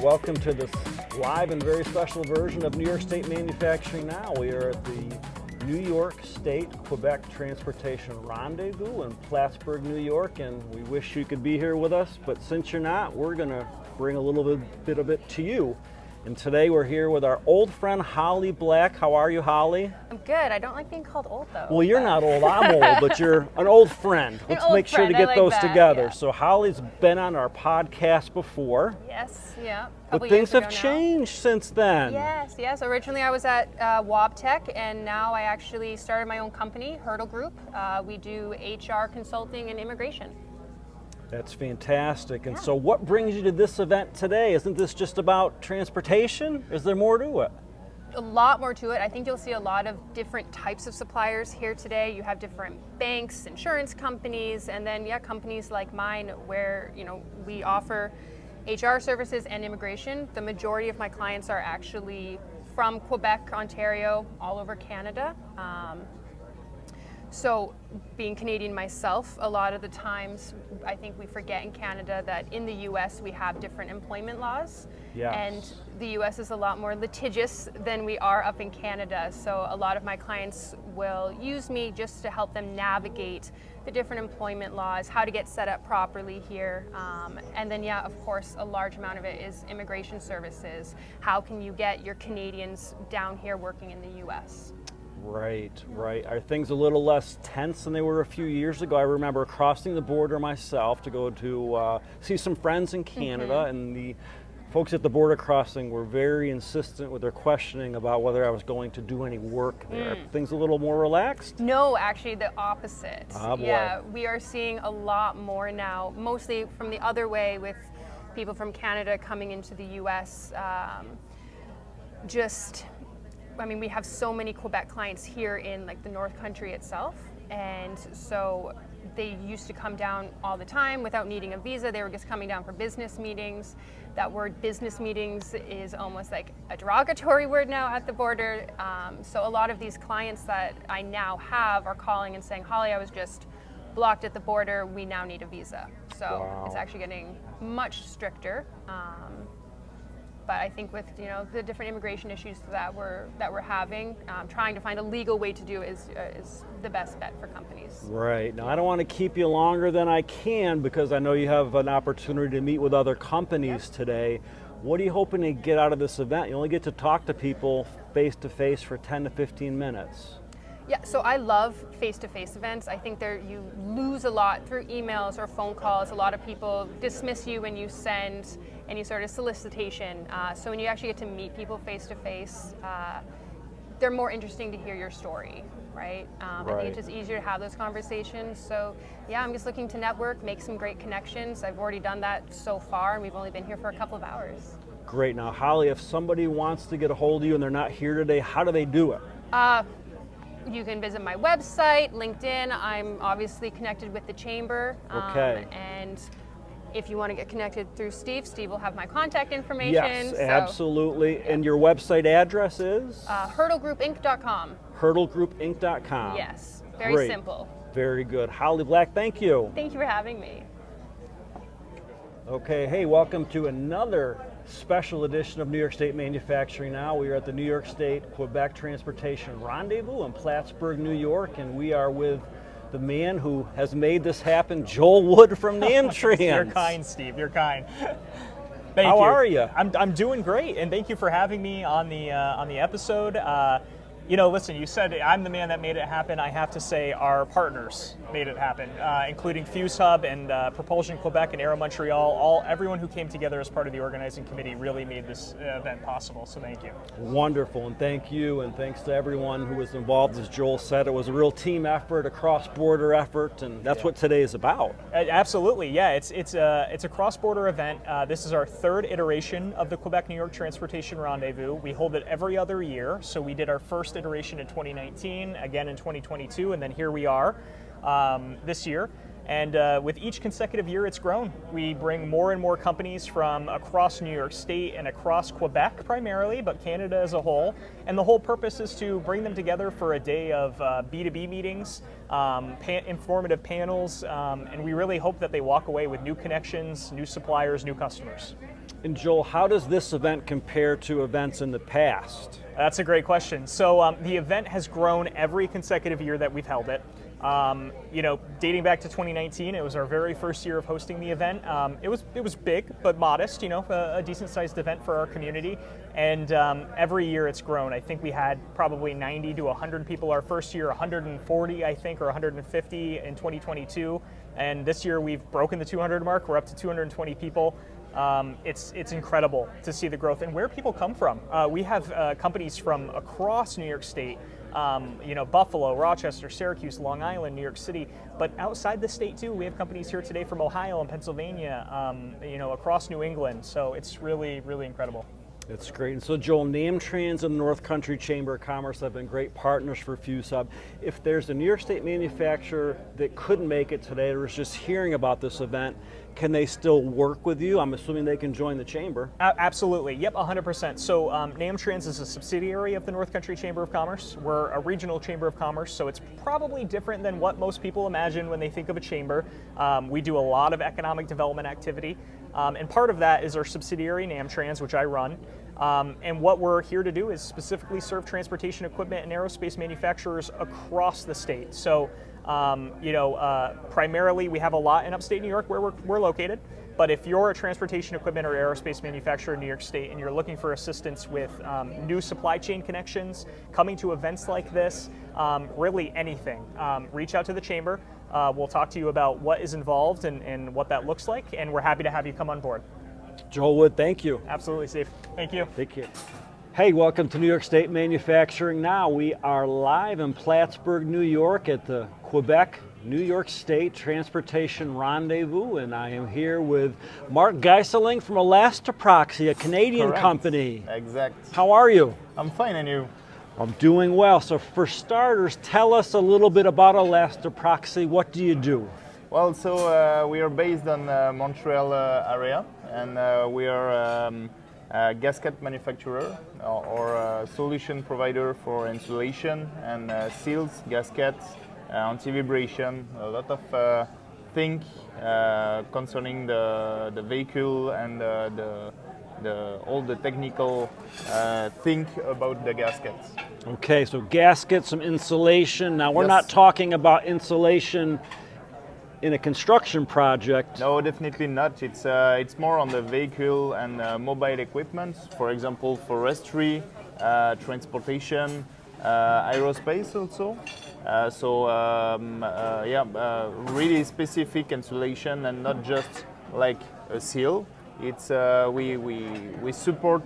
welcome to this live and very special version of New York State Manufacturing Now. We are at the New York State Quebec Transportation Rendezvous in Plattsburgh, New York, and we wish you could be here with us, but since you're not, we're going to bring a little bit of it to you. And today we're here with our old friend Holly Black. How are you, Holly? I'm good. I don't like being called old, though. Well, you're not old. I'm old, but you're an old friend. Let's make sure to get those together. Yeah. So Holly's been on our podcast before. Yes, yeah. But things have changed since then. Yes. Originally I was at Wabtec, and now I actually started my own company, Hurdle Group. We do HR consulting and immigration. That's fantastic. And so what brings you to this event today? Isn't this just about transportation? Is there more to it? A lot more to it. I think you'll see a lot of different types of suppliers here today. You have different banks, insurance companies, and then companies like mine where, we offer HR services and immigration. The majority of my clients are actually from Quebec, Ontario, all over Canada. So being Canadian myself, a lot of the times I think we forget in Canada that in the US we have different employment laws. Yes. And the US is a lot more litigious than we are up in Canada. So a lot of my clients will use me just to help them navigate the different employment laws, how to get set up properly here. And then of course, a large amount of it is immigration services. How can you get your Canadians down here working in the US? Right. Are things a little less tense than they were a few years ago? I remember crossing the border myself to go to see some friends in Canada, and the folks at the border crossing were very insistent with their questioning about whether I was going to do any work there. Are things a little more relaxed? No, actually the opposite. Oh, boy. Yeah, we are seeing a lot more now, mostly from the other way with people from Canada coming into the US. We have so many Quebec clients here in the North Country itself, and so they used to come down all the time without needing a visa. They were just coming down for business meetings. That word business meetings is almost like a derogatory word now at the border. So a lot of these clients that I now have are calling and saying, Holly, I was just blocked at the border, we now need a visa. So It's actually getting much stricter. But I think with the different immigration issues that we're having, trying to find a legal way to do is the best bet for companies. Right. Now I don't want to keep you longer than I can because I know you have an opportunity to meet with other companies today. What are you hoping to get out of this event? You only get to talk to people face to face for 10 to 15 minutes. Yeah, so I love face-to-face events. I think you lose a lot through emails or phone calls. A lot of people dismiss you when you send any sort of solicitation. So when you actually get to meet people face-to-face, they're more interesting to hear your story, right? I think it's just easier to have those conversations. So I'm just looking to network, make some great connections. I've already done that so far, and we've only been here for a couple of hours. Great. Now, Holly, if somebody wants to get a hold of you and they're not here today, how do they do it? You can visit my website, LinkedIn. I'm obviously connected with the Chamber. Okay. And if you want to get connected through Steve will have my contact information. Yes, absolutely. And your website address is? hurdlegroupinc.com. hurdlegroupinc.com. Yes, very simple. Very good. Holly Black, thank you. Thank you for having me. Okay, hey, welcome to another special edition of New York State Manufacturing Now. We are at the New York State Quebec Transportation Rendezvous in Plattsburgh, New York, and we are with the man who has made this happen, Joel Wood from Namtrans. You're kind, Steve. You're kind. Thank you. How are you? I'm doing great, and thank you for having me on the episode. Listen, you said I'm the man that made it happen. I have to say our partners made it happen, including Fuse Hub and Propulsion Quebec and Aero Montreal. Everyone who came together as part of the organizing committee really made this event possible, so thank you. Wonderful, and thank you, and thanks to everyone who was involved. As Joel said, it was a real team effort, a cross-border effort, and that's what today is about. Absolutely, yeah. It's a cross-border event. This is our third iteration of the Quebec-New York Transportation Rendezvous. We hold it every other year, so we did our first iteration in 2019, again in 2022, and then here we are this year. And with each consecutive year, it's grown. We bring more and more companies from across New York State and across Quebec primarily, but Canada as a whole. And the whole purpose is to bring them together for a day of B2B meetings, informative panels, and we really hope that they walk away with new connections, new suppliers, new customers. And Joel, how does this event compare to events in the past? That's a great question. So the event has grown every consecutive year that we've held it. Dating back to 2019, it was our very first year of hosting the event. It was big but modest, a decent-sized event for our community. And every year it's grown. I think we had probably 90 to 100 people our first year, 140 I think, or 150 in 2022. And this year we've broken the 200 mark. We're up to 220 people. It's incredible to see the growth and where people come from. We have companies from across New York State, Buffalo, Rochester, Syracuse, Long Island, New York City, but outside the state too. We have companies here today from Ohio and Pennsylvania, across New England. So it's really, really incredible. It's great. And so Joel, NamTrans and the North Country Chamber of Commerce have been great partners for FuseHub. If there's a New York State manufacturer that couldn't make it today or was just hearing about this event, can they still work with you? I'm assuming they can join the chamber. Absolutely. Yep, 100%. So NamTrans is a subsidiary of the North Country Chamber of Commerce. We're a regional chamber of commerce, so it's probably different than what most people imagine when they think of a chamber. We do a lot of economic development activity, and part of that is our subsidiary NamTrans, which I run. And what we're here to do is specifically serve transportation equipment and aerospace manufacturers across the state. So primarily we have a lot in upstate New York where we're located, but if you're a transportation equipment or aerospace manufacturer in New York State and you're looking for assistance with new supply chain connections, coming to events like this, really anything, reach out to the chamber. We'll talk to you about what is involved and what that looks like, and we're happy to have you come on board. Joel Wood, thank you. Absolutely, Steve. Thank you. Thank you. Hey, welcome to New York State Manufacturing Now. We are live in Plattsburgh, New York at the Quebec-New York State Transportation Rendezvous, and I am here with Mark Geiseling from Elastoproxy, a Canadian Correct. Company. Exact. How are you? I'm fine, and you? I'm doing well. So for starters, tell us a little bit about Elastoproxy. What do you do? Well, so we are based on Montreal area, and we are a gasket manufacturer or a solution provider for insulation and seals, gaskets, anti-vibration, a lot of things concerning the vehicle and all the technical thing about the gaskets. Okay, so gaskets, some insulation. Now we're Yes. not talking about insulation in a construction project. No, definitely not. It's more on the vehicle and mobile equipment. For example, forestry, transportation, aerospace also. Really specific insulation and not just like a seal. It's we support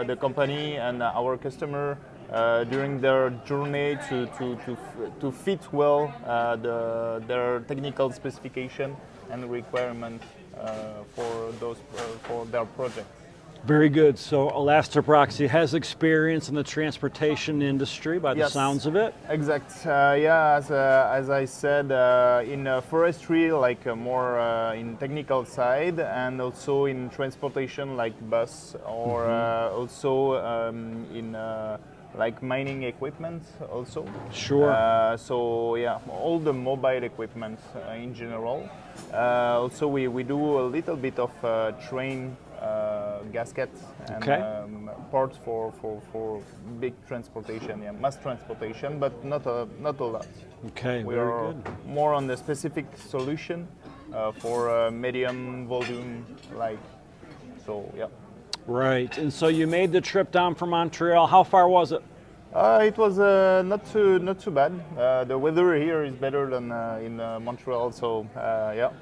the company and our customer during their journey to fit well their technical specification and requirement for their project. Very good. So Elastoproxy has experience in the transportation industry by the Yes. sounds of it. Exact. As I said, in forestry, like more in technical side, and also in transportation, like bus, or also in like mining equipment, also. Sure. All the mobile equipment in general. Also, we do a little bit of train gaskets and Okay. parts for big transportation, mass transportation, but not a lot. Okay, We very are good. more on the specific solution for medium volume, Right. And so you made the trip down from Montreal. How far was it? It was not too bad. The weather here is better than in Montreal, so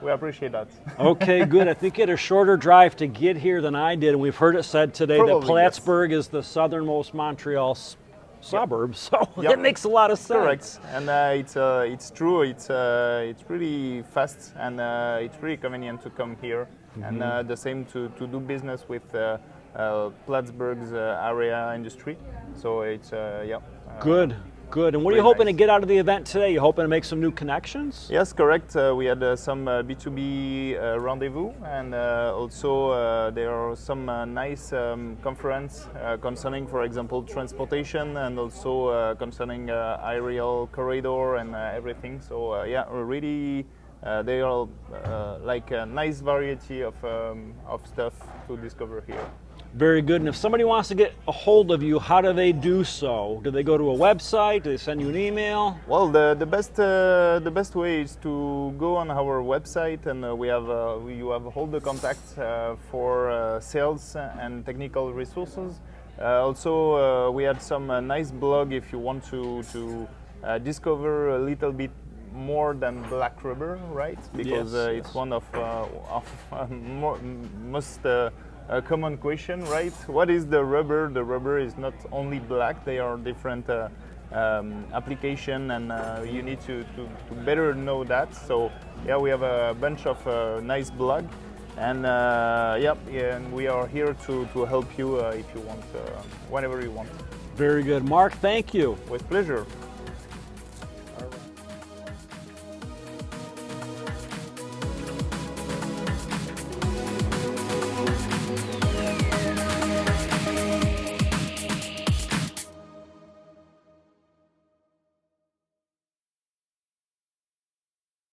we appreciate that. Okay, good. I think you had a shorter drive to get here than I did, and we've heard it said today that Probably, Plattsburgh is the southernmost Montreal suburb, so Yep. that makes a lot of sense. Correct, and it's true. It's pretty fast, and it's pretty convenient to come here, and the same to do business with Plattsburgh's area industry. So it's Good, good. And what are you Very hoping to nice. get out of the event today? You hoping to make some new connections? Yes, correct. We had some B2B rendezvous, and also there are some nice conference concerning, for example, transportation, and also concerning aerial corridor and everything. So really, they are like a nice variety of stuff to discover here. Very good. And if somebody wants to get a hold of you, how do they do so? Do they go to a website? Do they send you an email? Well, the best way is to go on our website, and you have all the contacts for sales and technical resources. Also, we had some nice blog if you want to discover a little bit more than black rubber, right? Because it's one of most common question, right? What is the rubber? The rubber is not only black. They are different application, and you need to better know that. So yeah, we have a bunch of nice blog, and and we are here to help you if you want, whenever you want. Very good. Mark, thank you. With pleasure.